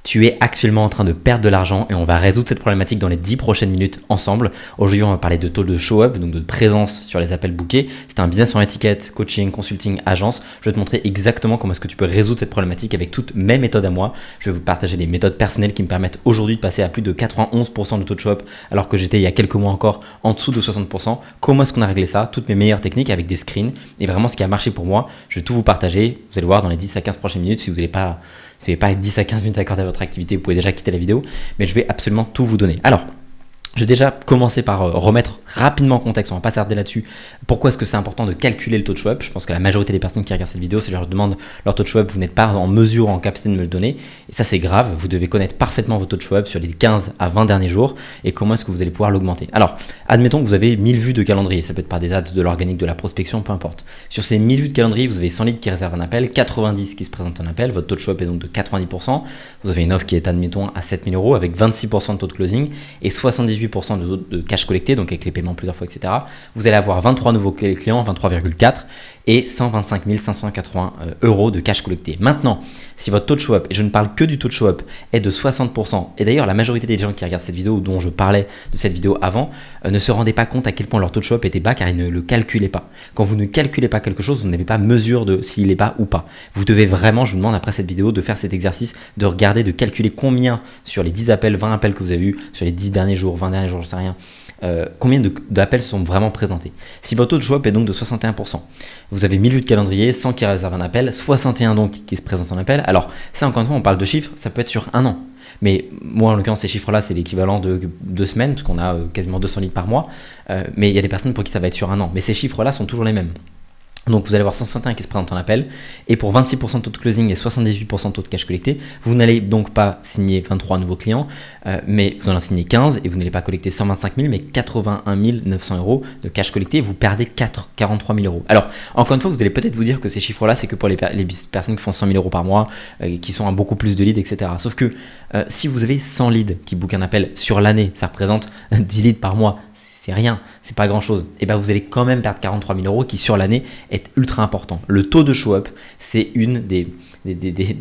Tu es actuellement en train de perdre de l'argent et on va résoudre cette problématique dans les 10 prochaines minutes ensemble. Aujourd'hui, on va parler de taux de show-up, donc de présence sur les appels bookés. C'est un business en étiquette, coaching, consulting, agence. Je vais te montrer exactement comment est-ce que tu peux résoudre cette problématique avec toutes mes méthodes à moi. Je vais vous partager des méthodes personnelles qui me permettent aujourd'hui de passer à plus de 91% de taux de show-up alors que j'étais il y a quelques mois encore en dessous de 60%. Comment est-ce qu'on a réglé ça? Toutes mes meilleures techniques avec des screens et vraiment ce qui a marché pour moi. Je vais tout vous partager. Vous allez voir dans les 10 à 15 prochaines minutes si vous n'avez pas 10 à 15 minutes à accorder à votre activité, vous pouvez déjà quitter la vidéo, mais je vais absolument tout vous donner. Alors, je vais déjà commencer par remettre rapidement en contexte, on va pas s'arrêter là-dessus. Pourquoi est-ce que c'est important de calculer le taux de show-up? Je pense que la majorité des personnes qui regardent cette vidéo, si je leur demande leur taux de show-up, vous n'êtes pas en mesure ou en capacité de me le donner. Et ça, c'est grave. Vous devez connaître parfaitement votre taux de show-up sur les 15 à 20 derniers jours et comment est-ce que vous allez pouvoir l'augmenter. Alors, admettons que vous avez 1000 vues de calendrier. Ça peut être par des ads, de l'organique, de la prospection, peu importe. Sur ces 1000 vues de calendrier, vous avez 100 leads qui réservent un appel, 90 qui se présentent un appel. Votre taux de show-up est donc de 90%. Vous avez une offre qui est, admettons, à 7000 € avec 26% de taux de closing et 78% de cash collecté, donc avec les paiements plusieurs fois, etc. Vous allez avoir 23 nouveaux clients, 23,4 et 125 580 € de cash collecté. Maintenant, si votre taux de show-up, et je ne parle que du taux de show-up, est de 60%, et d'ailleurs la majorité des gens qui regardent cette vidéo, dont je parlais de cette vidéo avant, ne se rendaient pas compte à quel point leur taux de show-up était bas car ils ne le calculaient pas. Quand vous ne calculez pas quelque chose, vous n'avez pas mesure de s'il est bas ou pas. Vous devez vraiment, je vous demande après cette vidéo de faire cet exercice, de regarder, de calculer combien sur les 10 appels, 20 appels que vous avez vus, sur les 10 derniers jours, 20 derniers jours, je ne sais rien, combien d'appels sont vraiment présentés. Si votre taux de show-up est donc de 61%, vous avez 1000 vues de calendrier, 100 qui réservent un appel, 61 donc qui se présentent en appel. Alors ça, encore une fois, on parle de chiffres, ça peut être sur un an. Mais moi, en l'occurrence, ces chiffres-là, c'est l'équivalent de 2 semaines, parce qu'on a quasiment 200 leads par mois. Mais il y a des personnes pour qui ça va être sur un an. Mais ces chiffres-là sont toujours les mêmes. Donc vous allez avoir 161 qui se présentent en appel et pour 26% de taux de closing et 78% de taux de cash collecté, vous n'allez donc pas signer 23 nouveaux clients, mais vous en signez 15 et vous n'allez pas collecter 125 000 mais 81 900 € de cash collecté, vous perdez 43 000 €. Alors encore une fois, vous allez peut-être vous dire que ces chiffres-là, c'est que pour les personnes qui font 100 000 € par mois, qui sont à beaucoup plus de leads, etc. Sauf que si vous avez 100 leads qui bookent un appel sur l'année, ça représente 10 leads par mois. C'est rien, c'est pas grand chose. Et bien vous allez quand même perdre 43 000 € qui sur l'année est ultra important. Le taux de show-up, c'est une des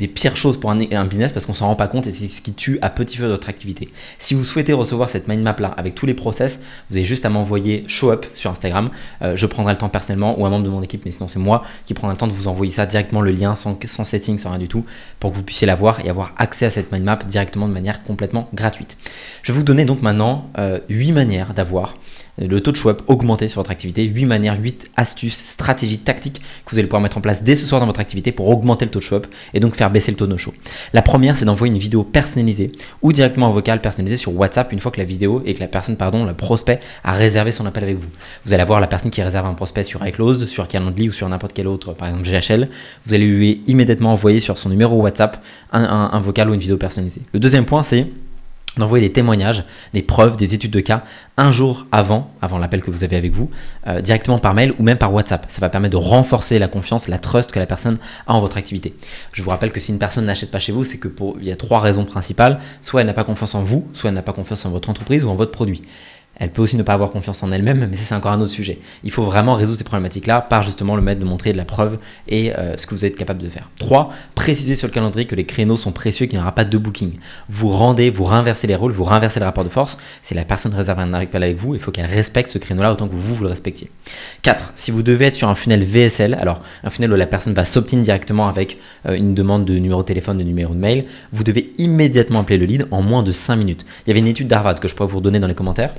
pires choses pour un business parce qu'on s'en rend pas compte et c'est ce qui tue à petit feu votre activité. Si vous souhaitez recevoir cette mind map là avec tous les process, vous avez juste à m'envoyer show-up sur Instagram. Je prendrai le temps personnellement ou un membre de mon équipe, mais sinon c'est moi qui prendrai le temps de vous envoyer ça directement, le lien sans setting, sans rien du tout, pour que vous puissiez l'avoir et avoir accès à cette mind map directement de manière complètement gratuite. Je vais vous donner donc maintenant 8 manières d'avoir le taux de show-up augmenté sur votre activité, 8 manières, 8 astuces, stratégies, tactiques que vous allez pouvoir mettre en place dès ce soir dans votre activité pour augmenter le taux de show-up et donc faire baisser le taux de no-show. La première, c'est d'envoyer une vidéo personnalisée ou directement un vocal personnalisé sur WhatsApp une fois que la vidéo et que la personne, le prospect a réservé son appel avec vous. Vous allez avoir la personne qui réserve un prospect sur iClosed, sur Calendly ou sur n'importe quel autre, par exemple GHL. Vous allez lui immédiatement envoyer sur son numéro WhatsApp un vocal ou une vidéo personnalisée. Le deuxième point, c'est d'envoyer des témoignages, des preuves, des études de cas un jour avant l'appel que vous avez avec vous, directement par mail ou même par WhatsApp. Ça va permettre de renforcer la confiance, la trust que la personne a en votre activité. Je vous rappelle que si une personne n'achète pas chez vous, c'est que il y a 3 raisons principales. Soit elle n'a pas confiance en vous, soit elle n'a pas confiance en votre entreprise ou en votre produit. Elle peut aussi ne pas avoir confiance en elle-même, mais ça c'est encore un autre sujet. Il faut vraiment résoudre ces problématiques-là par justement le mettre de montrer de la preuve et ce que vous êtes capable de faire. 3. Précisez sur le calendrier que les créneaux sont précieux, qu'il n'y aura pas de booking. Vous renversez les rôles, vous renversez le rapport de force. Si la personne réserve un appel avec vous, il faut qu'elle respecte ce créneau-là autant que vous le respectiez. 4. Si vous devez être sur un funnel VSL, alors un funnel où la personne va s'opt-in directement avec une demande de numéro de téléphone, de numéro de mail, vous devez immédiatement appeler le lead en moins de 5 minutes. Il y avait une étude d'Harvard que je pourrais vous redonner dans les commentaires,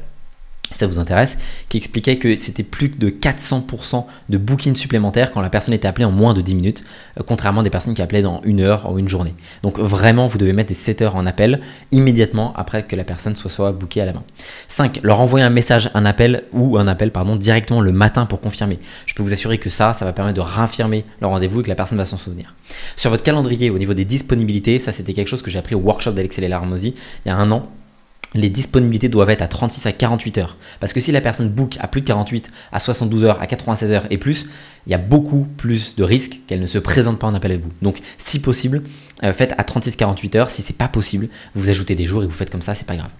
si ça vous intéresse, qui expliquait que c'était plus de 400% de booking supplémentaires quand la personne était appelée en moins de 10 minutes, contrairement à des personnes qui appelaient dans 1 heure ou une journée. Donc vraiment, vous devez mettre des setters en appel immédiatement après que la personne soit bookée à la main. 5. Leur envoyer un appel directement le matin pour confirmer. Je peux vous assurer que ça va permettre de réaffirmer le rendez-vous et que la personne va s'en souvenir. Sur votre calendrier, au niveau des disponibilités, ça c'était quelque chose que j'ai appris au workshop d'Alexis Larmosi il y a un an. Les disponibilités doivent être à 36 à 48 heures. Parce que si la personne book à plus de 48, à 72 heures, à 96 heures et plus, il y a beaucoup plus de risques qu'elle ne se présente pas en appel avec vous. Donc, si possible, faites à 36-48 heures. Si c'est pas possible, vous ajoutez des jours et vous faites comme ça, c'est pas grave.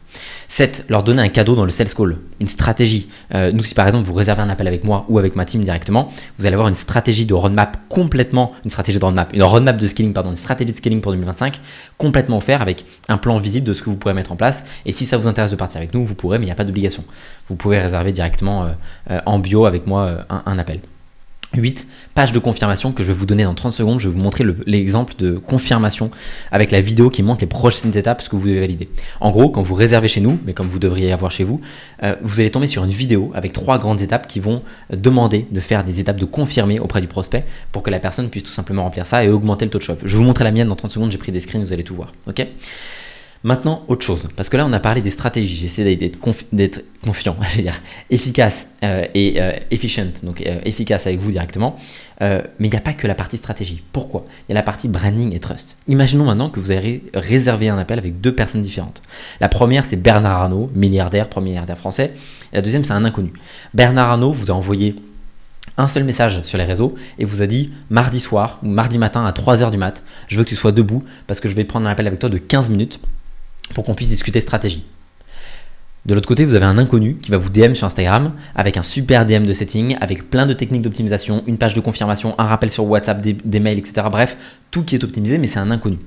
7. Leur donner un cadeau dans le sales call, une stratégie. Nous, si par exemple vous réservez un appel avec moi ou avec ma team directement, vous allez avoir une stratégie de roadmap complètement, une stratégie de scaling, une stratégie de scaling pour 2025 complètement offert avec un plan visible de ce que vous pourrez mettre en place. Et si ça vous intéresse de partir avec nous, vous pourrez, mais il n'y a pas d'obligation. Vous pouvez réserver directement en bio avec moi un appel. 8. Page de confirmation que je vais vous donner dans 30 secondes. Je vais vous montrer l'exemple de confirmation avec la vidéo qui montre les prochaines étapes que vous devez valider. En gros, quand vous réservez chez nous, mais comme vous devriez avoir chez vous, vous allez tomber sur une vidéo avec 3 grandes étapes qui vont demander de faire des étapes de confirmer auprès du prospect pour que la personne puisse tout simplement remplir ça et augmenter le taux de shop. Je vais vous montrer la mienne dans 30 secondes. J'ai pris des screens, vous allez tout voir. Ok ? Maintenant, autre chose, parce que là, on a parlé des stratégies. J'essaie d'être confiant, je veux dire, efficace et efficient, donc efficace avec vous directement. Mais il n'y a pas que la partie stratégie. Pourquoi ? Il y a la partie branding et trust. Imaginons maintenant que vous avez réservé un appel avec 2 personnes différentes. La première, c'est Bernard Arnault, premier milliardaire français. Et la deuxième, c'est un inconnu. Bernard Arnault vous a envoyé un seul message sur les réseaux et vous a dit mardi soir ou mardi matin à 3h du mat, je veux que tu sois debout parce que je vais prendre un appel avec toi de 15 minutes pour qu'on puisse discuter stratégie. De l'autre côté, vous avez un inconnu qui va vous DM sur Instagram avec un super DM de setting, avec plein de techniques d'optimisation, une page de confirmation, un rappel sur WhatsApp, des mails, etc. Bref, tout qui est optimisé, mais c'est un inconnu.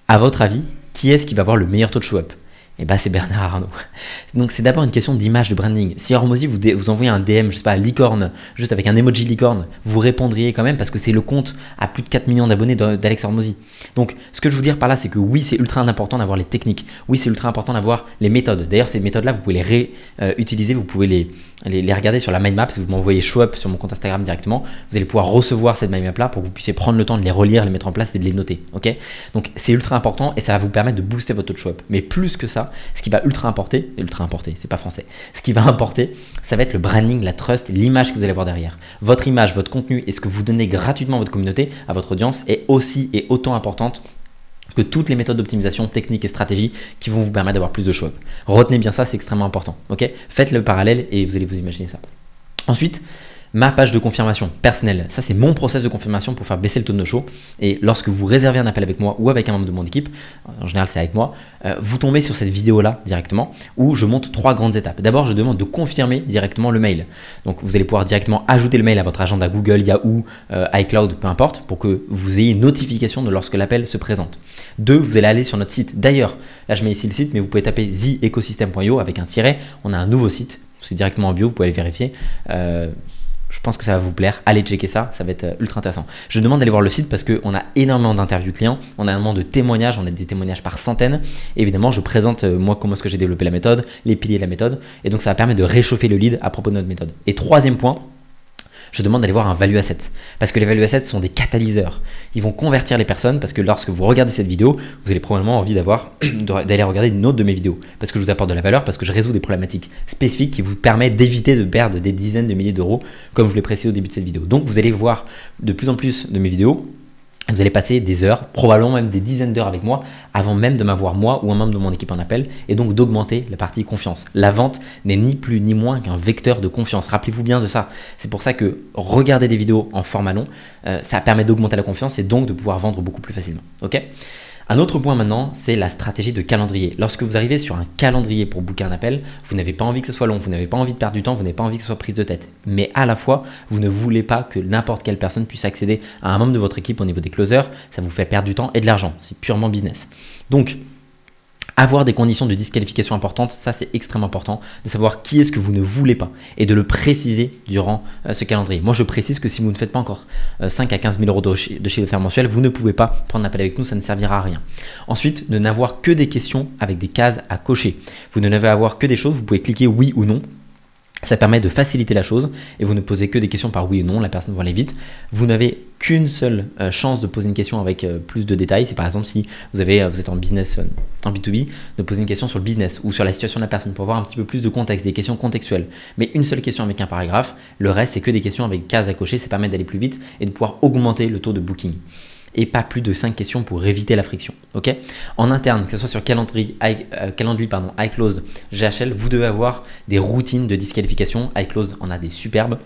À votre avis, qui est-ce qui va avoir le meilleur taux de show-up ? Et bah c'est Bernard Arnault. Donc c'est d'abord une question d'image, de branding. Si Hormozy vous envoyez un DM, je sais pas, licorne, juste avec un emoji licorne, vous répondriez quand même parce que c'est le compte à plus de 4 millions d'abonnés d'Alex Hormozy. Donc ce que je veux dire par là, c'est que oui, c'est ultra important d'avoir les techniques. Oui, c'est ultra important d'avoir les méthodes. D'ailleurs, ces méthodes-là, vous pouvez les réutiliser, vous pouvez les regarder sur la mind map. Si vous m'envoyez show up sur mon compte Instagram directement, vous allez pouvoir recevoir cette mind map-là pour que vous puissiez prendre le temps de les relire, les mettre en place et de les noter. Ok ? Donc c'est ultra important et ça va vous permettre de booster votre taux de show up. Mais plus que ça, ce qui va ultra importer, c'est pas français, ce qui va importer, ça va être le branding, la trust, l'image que vous allez avoir derrière. Votre image, votre contenu et ce que vous donnez gratuitement à votre communauté, à votre audience est aussi et autant importante que toutes les méthodes d'optimisation, techniques et stratégies qui vont vous permettre d'avoir plus de show-up. Retenez bien ça, c'est extrêmement important. Ok ? Faites le parallèle et vous allez vous imaginer ça. Ensuite, ma page de confirmation personnelle, ça c'est mon process de confirmation pour faire baisser le taux de no-show. Et lorsque vous réservez un appel avec moi ou avec un membre de mon équipe, en général c'est avec moi, vous tombez sur cette vidéo-là directement où je montre 3 grandes étapes. D'abord, je demande de confirmer directement le mail. Donc vous allez pouvoir directement ajouter le mail à votre agenda Google, Yahoo, iCloud, peu importe, pour que vous ayez une notification de lorsque l'appel se présente. 2, vous allez aller sur notre site. D'ailleurs, là je mets ici le site, mais vous pouvez taper theecosystem.io avec un tiret. On a un nouveau site, c'est directement en bio, vous pouvez aller vérifier. Je pense que ça va vous plaire. Allez checker ça, ça va être ultra intéressant. Je demande d'aller voir le site parce qu'on a énormément d'interviews clients, on a énormément de témoignages, on a des témoignages par centaines. Et évidemment, je présente moi comment est-ce que j'ai développé la méthode, les piliers de la méthode. Et donc, ça va permettre de réchauffer le lead à propos de notre méthode. Et 3e point, je demande d'aller voir un value asset parce que les value assets sont des catalyseurs. Ils vont convertir les personnes parce que lorsque vous regardez cette vidéo, vous allez probablement envie d'aller regarder une autre de mes vidéos parce que je vous apporte de la valeur, parce que je résous des problématiques spécifiques qui vous permettent d'éviter de perdre des dizaines de milliers d'euros comme je l'ai précisé au début de cette vidéo. Donc vous allez voir de plus en plus de mes vidéos. Vous allez passer des heures, probablement même des dizaines d'heures avec moi avant même de m'avoir moi ou un membre de mon équipe en appel et donc d'augmenter la partie confiance. La vente n'est ni plus ni moins qu'un vecteur de confiance. Rappelez-vous bien de ça. C'est pour ça que regarder des vidéos en format long, ça permet d'augmenter la confiance et donc de pouvoir vendre beaucoup plus facilement. Ok ? Un autre point maintenant, c'est la stratégie de calendrier. Lorsque vous arrivez sur un calendrier pour booker un appel, vous n'avez pas envie que ce soit long, vous n'avez pas envie de perdre du temps, vous n'avez pas envie que ce soit prise de tête. Mais à la fois, vous ne voulez pas que n'importe quelle personne puisse accéder à un membre de votre équipe au niveau des closers. Ça vous fait perdre du temps et de l'argent. C'est purement business. Donc, avoir des conditions de disqualification importantes, ça c'est extrêmement important, de savoir qui est-ce que vous ne voulez pas et de le préciser durant ce calendrier. Moi je précise que si vous ne faites pas encore 5 à 15 000 euros de chiffre d'affaires mensuel, vous ne pouvez pas prendre un appel avec nous, ça ne servira à rien. Ensuite, de n'avoir que des questions avec des cases à cocher. Vous ne devez avoir que des choses, vous pouvez cliquer oui ou non. Ça permet de faciliter la chose et vous ne posez que des questions par oui ou non, la personne va aller vite. Vous n'avez qu'une seule chance de poser une question avec plus de détails. C'est par exemple si vous êtes en business, en B2B, de poser une question sur le business ou sur la situation de la personne pour avoir un petit peu plus de contexte, des questions contextuelles. Mais une seule question avec un paragraphe, le reste c'est que des questions avec cases à cocher, ça permet d'aller plus vite et de pouvoir augmenter le taux de booking. Et pas plus de 5 questions pour éviter la friction. Okay, en interne, que ce soit sur Calendly, iClosed, GHL, vous devez avoir des routines de disqualification. iClosed en a des superbes.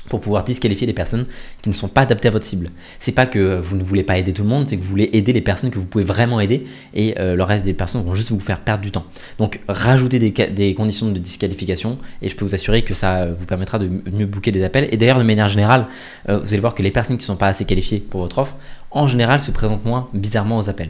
pour pouvoir disqualifier les personnes qui ne sont pas adaptées à votre cible. C'est pas que vous ne voulez pas aider tout le monde, c'est que vous voulez aider les personnes que vous pouvez vraiment aider et le reste des personnes vont juste vous faire perdre du temps. Donc rajoutez des conditions de disqualification et je peux vous assurer que ça vous permettra de mieux booker des appels. Et d'ailleurs de manière générale, vous allez voir que les personnes qui ne sont pas assez qualifiées pour votre offre, en général se présentent moins bizarrement aux appels.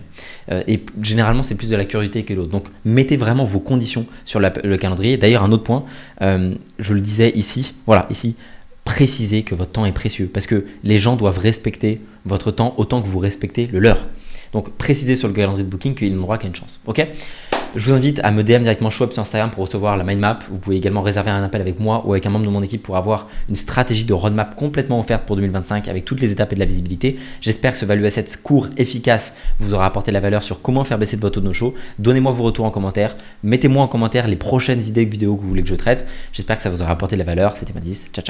Et généralement c'est plus de la curiosité que l'autre. Donc mettez vraiment vos conditions sur le calendrier. D'ailleurs un autre point, je le disais ici, voilà ici, précisez que votre temps est précieux parce que les gens doivent respecter votre temps autant que vous respectez le leur. Donc précisez sur le calendrier de booking qu'ils n'ont droit qu'à une chance. Ok ? Je vous invite à me DM directement ShowUp sur Instagram pour recevoir la mind map. Vous pouvez également réserver un appel avec moi ou avec un membre de mon équipe pour avoir une stratégie de roadmap complètement offerte pour 2025 avec toutes les étapes et de la visibilité. J'espère que ce Value Assets court, efficace, vous aura apporté de la valeur sur comment faire baisser votre taux de no-show. Donnez-moi vos retours en commentaire. Mettez-moi en commentaire les prochaines idées de vidéos que vous voulez que je traite. J'espère que ça vous aura apporté de la valeur. C'était Madis. Ciao, ciao.